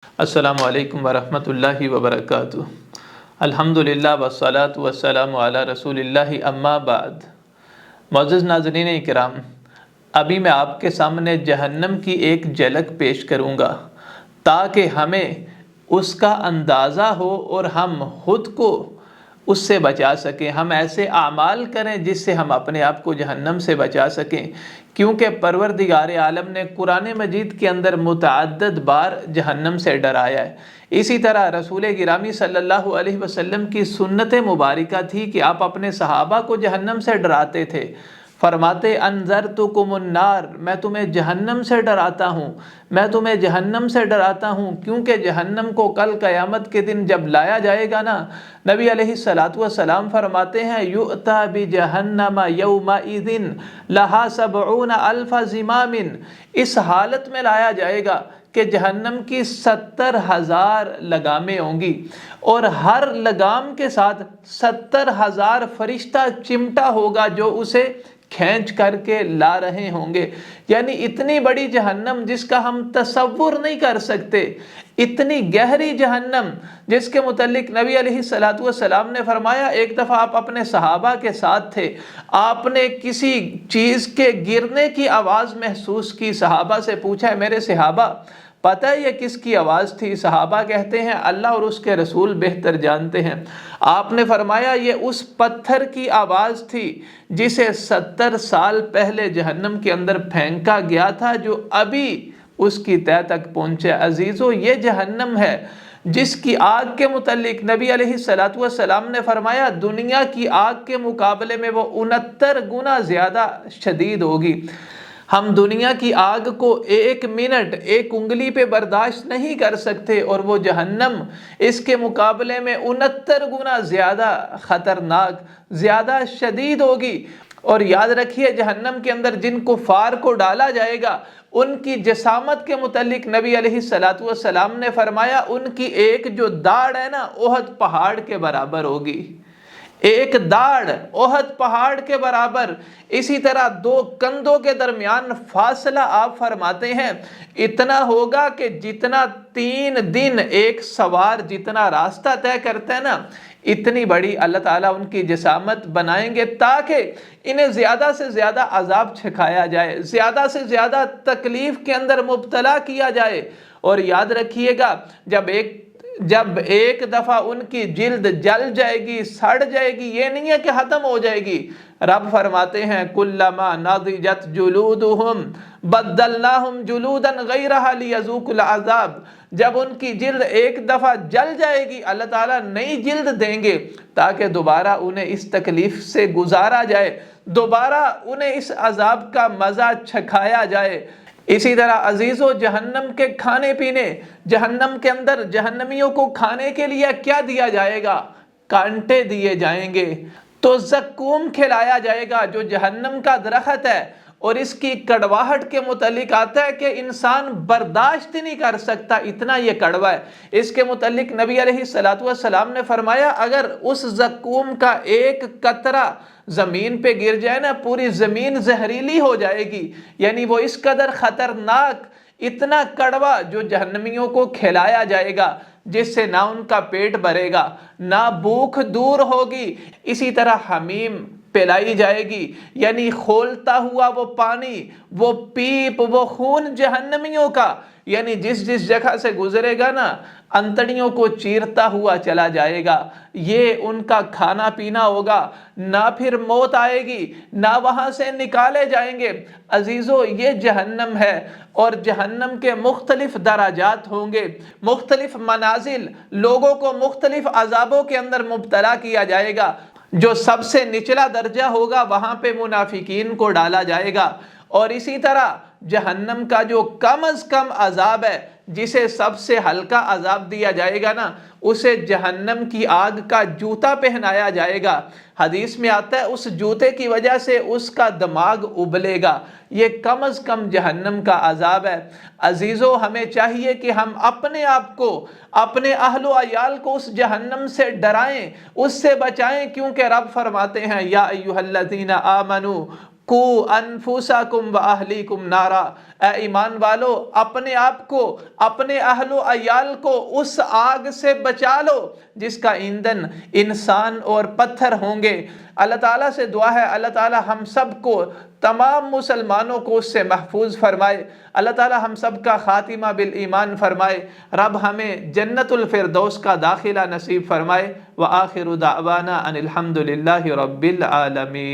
السلام علیکم ورحمۃ اللہ وبرکاتہ۔ الحمدللہ والصلاۃ والسلام علی رسول اللہ اما بعد۔ معزز ناظرین کرام، ابھی میں آپ کے سامنے جہنم کی ایک جھلک پیش کروں گا تاکہ ہمیں اس کا اندازہ ہو اور ہم خود کو اس سے بچا سکیں۔ ہم ایسے اعمال کریں جس سے ہم اپنے آپ کو جہنم سے بچا سکیں، کیونکہ پروردگار عالم نے قرآن مجید کے اندر متعدد بار جہنم سے ڈرایا ہے۔ اسی طرح رسول گرامی صلی اللہ علیہ وسلم کی سنت مبارکہ تھی کہ آپ اپنے صحابہ کو جہنم سے ڈراتے تھے، فرماتے انذرتکم النار، میں تمہیں جہنم سے ڈراتا ہوں، میں تمہیں جہنم سے ڈراتا ہوں، کیونکہ جہنم کو کل قیامت کے دن جب لایا جائے گا نا، نبی علیہ الصلوۃ والسلام فرماتے ہیں یؤتی بجہنم یومئذ لہا 70,000 زمام، اس حالت میں لایا جائے گا کہ جہنم کی 70,000 لگامیں ہوں گی، اور ہر لگام کے ساتھ 70,000 فرشتہ چمٹا ہوگا جو اسے کھینچ کر کے لا رہے ہوں گے۔ یعنی اتنی بڑی جہنم جس کا ہم تصور نہیں کر سکتے، اتنی گہری جہنم جس کے متعلق نبی علیہ الصلوۃ والسلام نے فرمایا، ایک دفعہ آپ اپنے صحابہ کے ساتھ تھے، آپ نے کسی چیز کے گرنے کی آواز محسوس کی، صحابہ سے پوچھا میرے صحابہ پتہ ہے یہ کس کی آواز تھی؟ صحابہ کہتے ہیں اللہ اور اس کے رسول بہتر جانتے ہیں۔ آپ نے فرمایا یہ اس پتھر کی آواز تھی جسے 70 سال پہلے جہنم کے اندر پھینکا گیا تھا، جو ابھی اس کی تہہ تک پہنچے۔ عزیزو، یہ جہنم ہے جس کی آگ کے متعلق نبی علیہ الصلوۃ والسلام نے فرمایا دنیا کی آگ کے مقابلے میں وہ 69 گنا زیادہ شدید ہوگی۔ ہم دنیا کی آگ کو ایک منٹ ایک انگلی پہ برداشت نہیں کر سکتے، اور وہ جہنم اس کے مقابلے میں 69 گنا زیادہ خطرناک، زیادہ شدید ہوگی۔ اور یاد رکھیے جہنم کے اندر جن کفار کو ڈالا جائے گا ان کی جسامت کے متعلق نبی علیہ الصلوۃ والسلام نے فرمایا ان کی ایک جو داڑھ ہے نا احد پہاڑ کے برابر ہوگی، ایک داڑھ احد پہاڑ کے برابر۔ اسی طرح دو کندھوں کے درمیان فاصلہ آپ فرماتے ہیں اتنا ہوگا کہ جتنا 3 دن ایک سوار جتنا راستہ طے کرتا ہے نا، اتنی بڑی اللہ تعالیٰ ان کی جسامت بنائیں گے تاکہ انہیں زیادہ سے زیادہ عذاب چھکایا جائے، زیادہ سے زیادہ تکلیف کے اندر مبتلا کیا جائے۔ اور یاد رکھیے گا جب ایک دفعہ ان کی جلد جل جائے گی، سڑ جائے گی، یہ نہیں ہے کہ ختم ہو جائے گی۔ رب فرماتے ہیں کلما نضجت جلودہم بدلناہم جلودا غیرہا لیذوقوا العذاب، جب ان کی جلد ایک دفعہ جل جائے گی اللہ تعالیٰ نئی جلد دیں گے تاکہ دوبارہ انہیں اس تکلیف سے گزارا جائے، دوبارہ انہیں اس عذاب کا مزہ چکھایا جائے۔ اسی طرح عزیزو، جہنم کے کھانے پینے، جہنم کے اندر جہنمیوں کو کھانے کے لیے کیا دیا جائے گا؟ کانٹے دیے جائیں گے۔ تو زقوم کھلایا جائے گا جو جہنم کا درخت ہے، اور اس کی کڑواہٹ کے متعلق آتا ہے کہ انسان برداشت نہیں کر سکتا، اتنا یہ کڑوا ہے۔ اس کے متعلق نبی علیہ الصلوۃ والسلام نے فرمایا اگر اس زقوم کا ایک قطرہ زمین پہ گر جائے نا، پوری زمین زہریلی ہو جائے گی۔ یعنی وہ اس قدر خطرناک، اتنا کڑوا جو جہنمیوں کو کھلایا جائے گا جس سے نہ ان کا پیٹ بھرے گا، نہ بھوک دور ہوگی۔ اسی طرح حمیم پلائی جائے گی، یعنی کھولتا ہوا وہ پانی، وہ پیپ، وہ خون جہنمیوں کا، یعنی جس جگہ سے گزرے گا نا انتڑیوں کو چیرتا ہوا چلا جائے گا۔ یہ ان کا کھانا پینا ہوگا، نہ پھر موت آئے گی، نہ وہاں سے نکالے جائیں گے۔ عزیزو، یہ جہنم ہے، اور جہنم کے مختلف درجات ہوں گے، مختلف منازل، لوگوں کو مختلف عذابوں کے اندر مبتلا کیا جائے گا۔ جو سب سے نچلا درجہ ہوگا وہاں پہ منافقین کو ڈالا جائے گا، اور اسی طرح جہنم کا جو کم از کم عذاب ہے، جسے سب سے ہلکا عذاب دیا جائے گا نا، اسے جہنم کی آگ کا جوتا پہنایا جائے گا۔ حدیث میں آتا ہے اس جوتے کی وجہ سے اس کا دماغ ابلے گا۔ یہ کم از کم جہنم کا عذاب ہے۔ عزیزو، ہمیں چاہیے کہ ہم اپنے آپ کو، اپنے اہل و عیال کو اس جہنم سے ڈرائیں، اس سے بچائیں، کیونکہ رب فرماتے ہیں یا ایھا الذین آمنوا کو انفسکم و اہلیکم نارا، اے ایمان والو اپنے آپ کو، اپنے اہل و عیال کو اس آگ سے بچا لو جس کا ایندھن انسان اور پتھر ہوں گے۔ اللہ تعالیٰ سے دعا ہے اللہ تعالیٰ ہم سب کو، تمام مسلمانوں کو اس سے محفوظ فرمائے، اللہ تعالیٰ ہم سب کا خاتمہ بالایمان فرمائے، رب ہمیں جنت الفردوس کا داخلہ نصیب فرمائے۔ وآخر دعوانا ان الحمد للہ رب العالمین۔